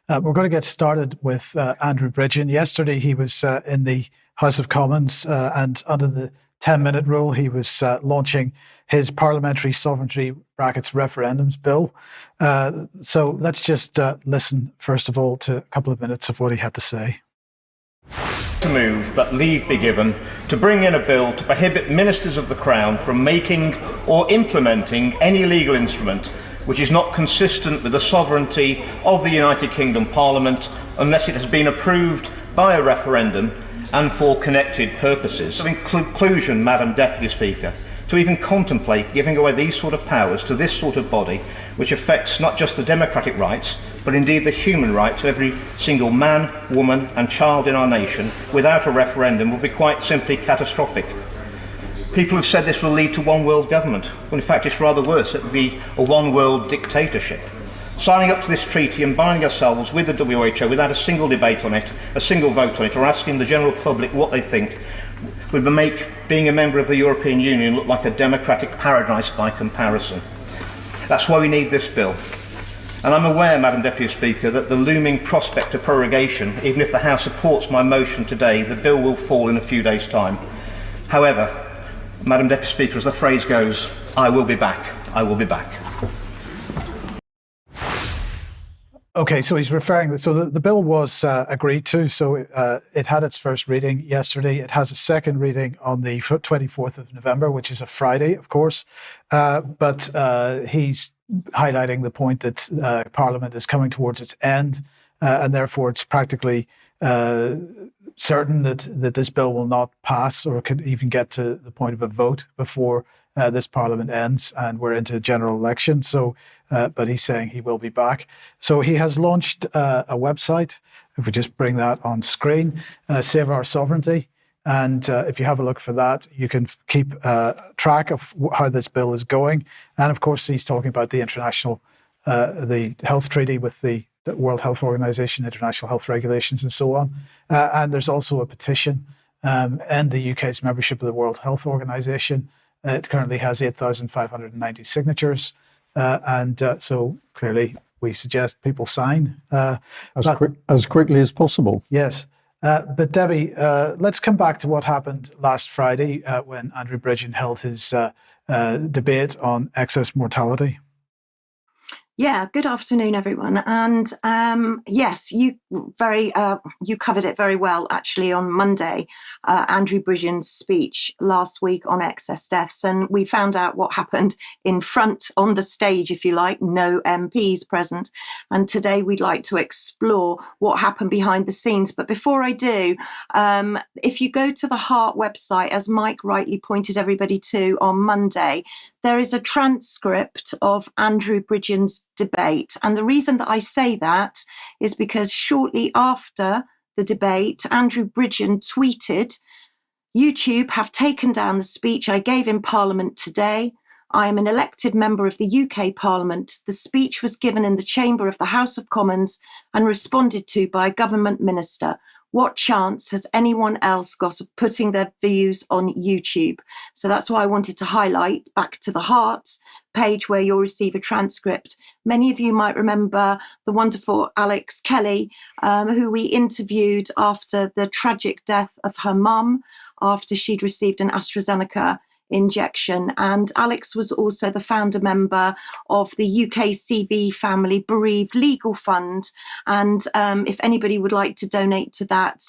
We're going to get started with Andrew Bridgen. Yesterday he was in the House of Commons and under the 10-minute rule he was launching his Parliamentary Sovereignty (Referendums) bill. So let's just listen first of all to a couple of minutes of what he had to say. To move that leave be given to bring in a bill to prohibit ministers of the Crown from making or implementing any legal instrument which is not consistent with the sovereignty of the United Kingdom Parliament unless it has been approved by a referendum and for connected purposes. In conclusion, Madam Deputy Speaker, to even contemplate giving away these sort of powers to this sort of body, which affects not just the democratic rights, but indeed the human rights of every single man, woman and child in our nation, without a referendum would be quite simply catastrophic. People have said this will lead to one world government, when in fact it's rather worse. It would be a one world dictatorship. Signing up to this treaty and binding ourselves with the WHO without a single debate on it, a single vote on it, or asking the general public what they think, would make being a member of the European Union look like a democratic paradise by comparison. That's why we need this bill. And I'm aware, Madam Deputy Speaker, that the looming prospect of prorogation, even if the House supports my motion today, the bill will fall in a few days' time. However, Madam Deputy Speaker, as the phrase goes, I will be back. I will be back. Okay, so he's referring, so the bill was agreed to, so it had its first reading yesterday. It has a second reading on the 24th of November, which is a Friday, of course. But he's highlighting the point that Parliament is coming towards its end, and therefore it's practically certain that this bill will not pass or could even get to the point of a vote before this Parliament ends and we're into a general election. So, but he's saying he will be back. So he has launched a website. If we just bring that on screen, Save Our Sovereignty. And if you have a look for that, you can keep track of how this bill is going. And of course, he's talking about the international, the health treaty with the World Health Organization, international health regulations, and so on. And there's also a petition and the UK's membership of the World Health Organization. It currently has 8,590 signatures. So clearly we suggest people sign. As quickly as possible. Yes. But Debbie, let's come back to what happened last Friday when Andrew Bridgen held his debate on excess mortality. Yeah, good afternoon, everyone. And yes, you covered it very well, actually, on Monday, Andrew Bridgen's speech last week on excess deaths. And we found out what happened in front, on the stage, if you like, no MPs present. And today we'd like to explore what happened behind the scenes. But before I do, if you go to the HART website, as Mike rightly pointed everybody to on Monday, there is a transcript of Andrew Bridgen's debate. And the reason that I say that is because shortly after the debate, Andrew Bridgen tweeted, "YouTube have taken down the speech I gave in Parliament today. I am an elected member of the UK Parliament. The speech was given in the chamber of the House of Commons and responded to by a government minister. What chance has anyone else got of putting their views on YouTube?" So that's why I wanted to highlight back to the HART page where you'll receive a transcript. Many of you might remember the wonderful Alex Kelly, who we interviewed after the tragic death of her mum after she'd received an AstraZeneca injection. And Alex was also the founder member of the UK CV Family Bereaved Legal Fund. And if anybody would like to donate to that,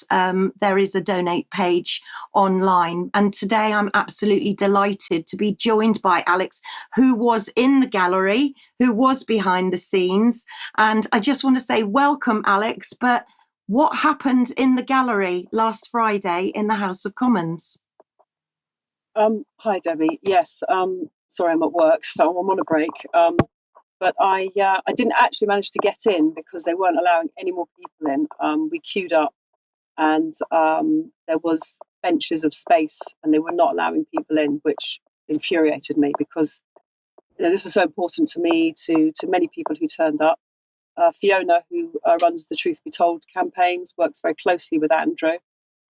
there is a donate page online. And today I'm absolutely delighted to be joined by Alex, who was in the gallery, who was behind the scenes. And I just want to say welcome, Alex. But what happened in the gallery last Friday in the House of Commons? Hi, Debbie. Yes, sorry, I'm at work, so I'm on a break. But I didn't actually manage to get in because they weren't allowing any more people in. We queued up, and there was benches of space, and they were not allowing people in, which infuriated me because this was so important to me, to many people who turned up. Fiona, who runs the Truth Be Told campaigns, works very closely with Andrew.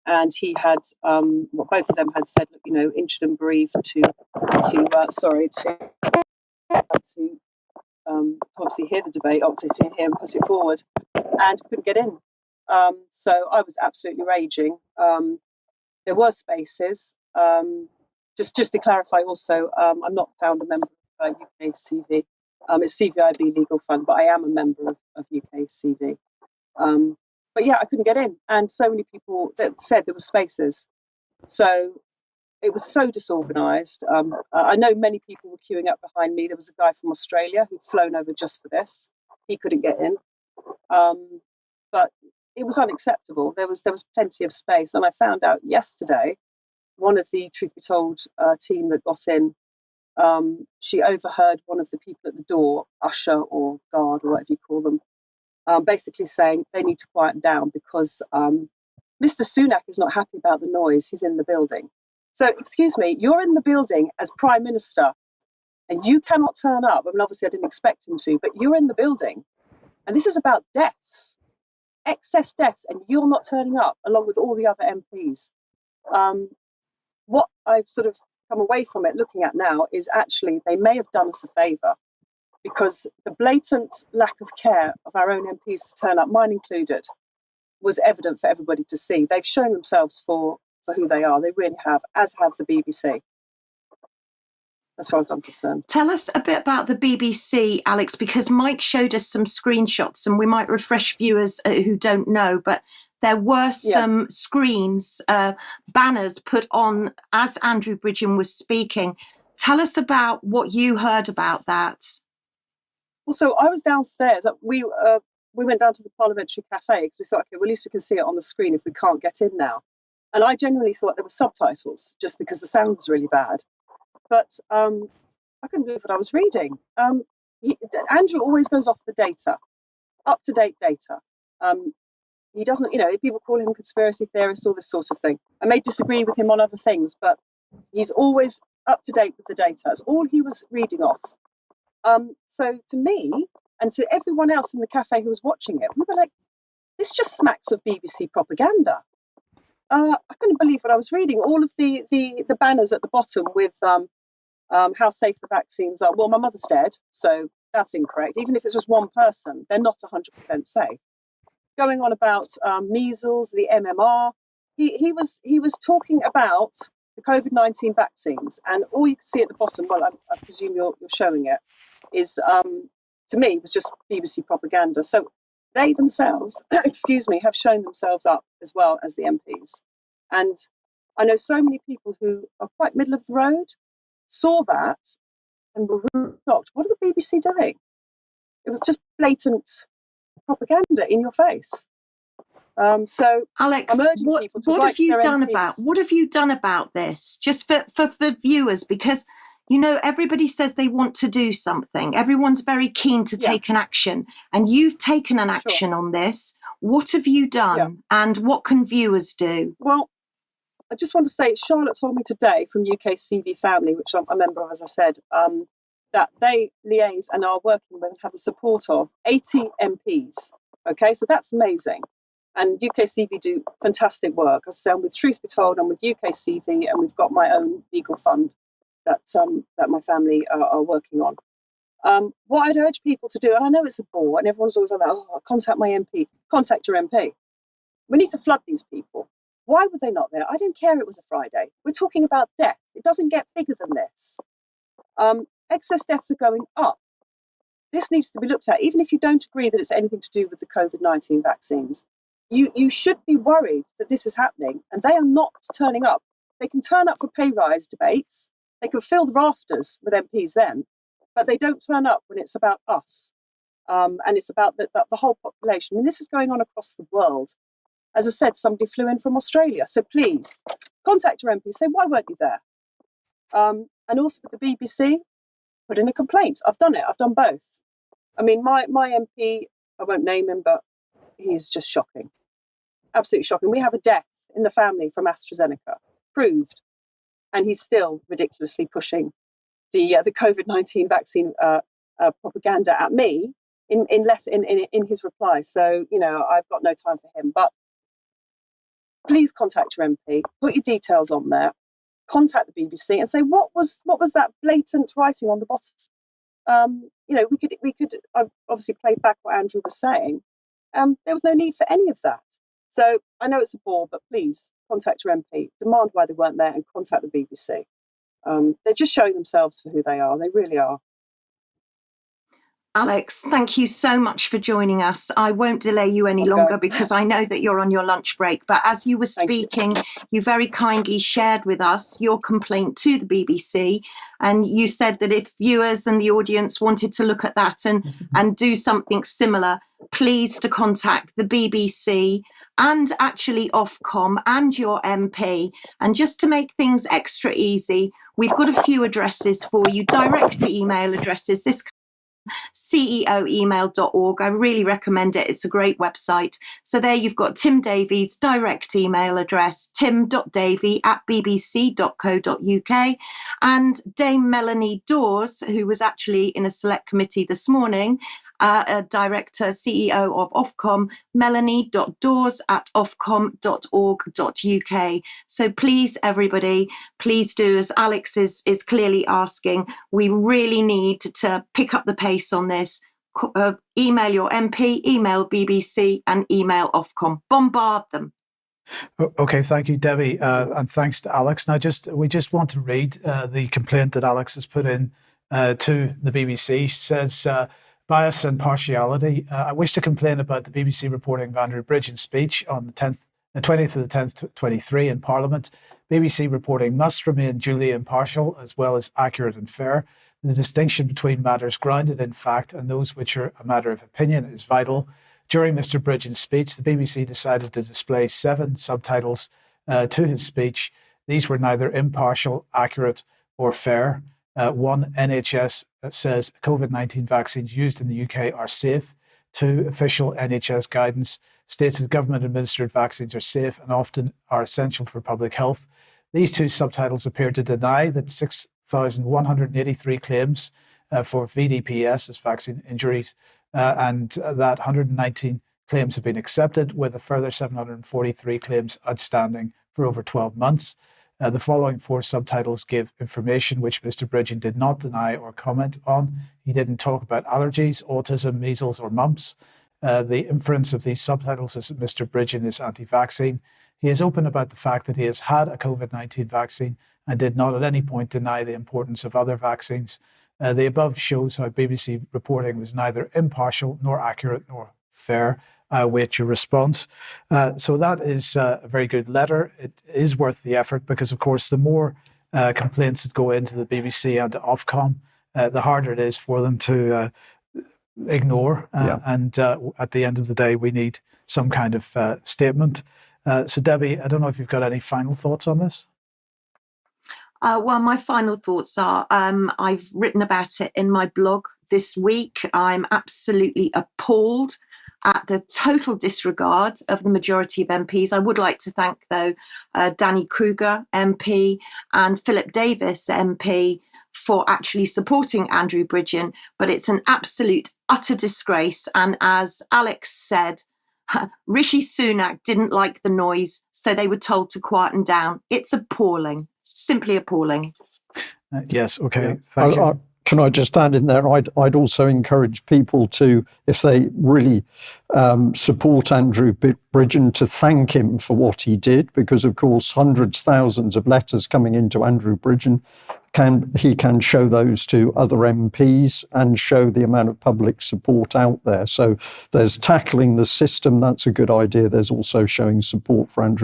And he had, both of them had said, injured and bereaved to to obviously hear the debate, opted to hear and put it forward, and couldn't get in. So I was absolutely raging. There were spaces. Just to clarify also, I'm not found a member of UKCV. It's CVIB Legal Fund, but I am a member of UKCV. But yeah, I couldn't get in. And so many people that said there were spaces. So it was so disorganised. I know many people were queuing up behind me. There was a guy from Australia who'd flown over just for this. He couldn't get in. But it was unacceptable. There was plenty of space. And I found out yesterday, one of the Truth Be Told team that got in, she overheard one of the people at the door, usher or guard or whatever you call them, basically saying they need to quieten down because Mr. Sunak is not happy about the noise. He's in the building. So, excuse me, you're in the building as Prime Minister and you cannot turn up. I mean, obviously I didn't expect him to, but you're in the building. And this is about deaths, excess deaths, and you're not turning up along with all the other MPs. What I've sort of come away from it looking at now is actually they may have done us a favour because the blatant lack of care of our own MPs to turn up, mine included, was evident for everybody to see. They've shown themselves for who they are. They really have, as have the BBC, as far as I'm concerned. Tell us a bit about the BBC, Alex, because Mike showed us some screenshots and we might refresh viewers who don't know, but there were some screens, banners put on as Andrew Bridgen was speaking. Tell us about what you heard about that. Well, so I was downstairs. We went down to the Parliamentary cafe because we thought, okay, well, at least we can see it on the screen if we can't get in now. And I genuinely thought there were subtitles just because the sound was really bad. But I couldn't believe what I was reading. Andrew always goes off the data, up-to-date data. He doesn't, people call him conspiracy theorist, all this sort of thing. I may disagree with him on other things, but he's always up-to-date with the data. That's all he was reading off. So to me, and to everyone else in the cafe who was watching it, we were like, this just smacks of BBC propaganda. I couldn't believe what I was reading. All of the banners at the bottom with how safe the vaccines are. Well, my mother's dead, so that's incorrect. Even if it's just one person, they're not 100% safe. Going on about measles, the MMR. He was talking about the COVID-19 vaccines, and all you can see at the bottom, well, I presume you're showing it, is to me was just BBC propaganda. So they themselves, have shown themselves up as well as the MPs. And I know so many people who are quite middle of the road saw that and were really shocked. What are the BBC doing? It was just blatant propaganda in your face. So Alex, what have you done about this? Just for viewers, because everybody says they want to do something. Everyone's very keen to take an action, and you've taken an action on this. What have you done, and what can viewers do? Well, I just want to say, Charlotte told me today from UKCV Family, which I'm a member of, as I said, that they liaise and are working with, have the support of 80 MPs. Okay, so that's amazing. And UKCV do fantastic work. As I say, I'm with Truth Be Told, I'm with UKCV, and we've got my own legal fund that my family are working on. What I'd urge people to do, and I know it's a bore, and everyone's always like, contact my MP. Contact your MP. We need to flood these people. Why were they not there? I don't care it was a Friday. We're talking about death. It doesn't get bigger than this. Excess deaths are going up. This needs to be looked at, even if you don't agree that it's anything to do with the COVID-19 vaccines. You should be worried that this is happening, and they are not turning up. They can turn up for pay rise debates. They can fill the rafters with MPs then, but they don't turn up when it's about us. And it's about the whole population. I mean, this is going on across the world. As I said, somebody flew in from Australia. So please, contact your MP. Say, why weren't you there? And also with the BBC, put in a complaint. I've done it. I've done both. I mean, my MP, I won't name him, but he's just shocking. Absolutely shocking. We have a death in the family from AstraZeneca, proved. And he's still ridiculously pushing the COVID-19 vaccine propaganda at me in his reply. So, I've got no time for him. But please contact your MP, put your details on there, contact the BBC and say, what was that blatant writing on the bottom? we could obviously play back what Andrew was saying. There was no need for any of that. So I know it's a bore, but please contact your MP, demand why they weren't there, and contact the BBC. They're just showing themselves for who they are. They really are. Alex, thank you so much for joining us. I won't delay you any longer because I know that you're on your lunch break. But as you were speaking, you very kindly shared with us your complaint to the BBC. And you said that if viewers and the audience wanted to look at that and do something similar, please to contact the BBC and actually Ofcom and your MP. And just to make things extra easy, we've got a few addresses for you, direct email addresses. This ceoemail.org. I really recommend it. It's a great website. So there you've got Tim Davies' direct email address, tim.davy@bbc.co.uk, and Dame Melanie Dawes, who was actually in a select committee this morning, Director, CEO of Ofcom, melanie.dawes@ofcom.org.uk. So please, everybody, please do, as Alex is clearly asking, we really need to pick up the pace on this. Email your MP, email BBC, and email Ofcom. Bombard them. Okay, thank you, Debbie, and thanks to Alex. Now, we just want to read the complaint that Alex has put in to the BBC. She says, bias and partiality. I wish to complain about the BBC reporting of Andrew Bridgen's speech on the 20th of the 10th, 23 in Parliament. BBC reporting must remain duly impartial as well as accurate and fair. The distinction between matters grounded in fact and those which are a matter of opinion is vital. During Mr. Bridgen's speech, the BBC decided to display 7 subtitles to his speech. These were neither impartial, accurate, or fair. One, NHS says COVID-19 vaccines used in the UK are safe. 2, official NHS guidance states that government-administered vaccines are safe and often are essential for public health. These 2 subtitles appear to deny that 6,183 claims for VDPS as vaccine injuries and that 119 claims have been accepted, with a further 743 claims outstanding for over 12 months. The following 4 subtitles give information which Mr. Bridgen did not deny or comment on. He didn't talk about allergies, autism, measles, or mumps. The inference of these subtitles is that Mr. Bridgen is anti-vaccine. He is open about the fact that he has had a COVID-19 vaccine and did not at any point deny the importance of other vaccines. The above shows how BBC reporting was neither impartial nor accurate nor fair. I await your response. So that is a very good letter. It is worth the effort because, of course, the more complaints that go into the BBC and to Ofcom, the harder it is for them to ignore. And at the end of the day, we need some kind of statement. So, Debbie, I don't know if you've got any final thoughts on this. Well, my final thoughts are I've written about it in my blog this week. I'm absolutely appalled at the total disregard of the majority of MPs. I would like to thank, though, Danny Kruger, MP, and Philip Davis, MP, for actually supporting Andrew Bridgen, but it's an absolute utter disgrace. And as Alex said, Rishi Sunak didn't like the noise, so they were told to quieten down. It's appalling, simply appalling. Yes, okay, thank you. Can I just add in there, I'd also encourage people to, if they really support Andrew Bridgen, to thank him for what he did, because, of course, hundreds, thousands of letters coming into Andrew Bridgen, he can show those to other MPs and show the amount of public support out there. So there's tackling the system, that's a good idea. There's also showing support for Andrew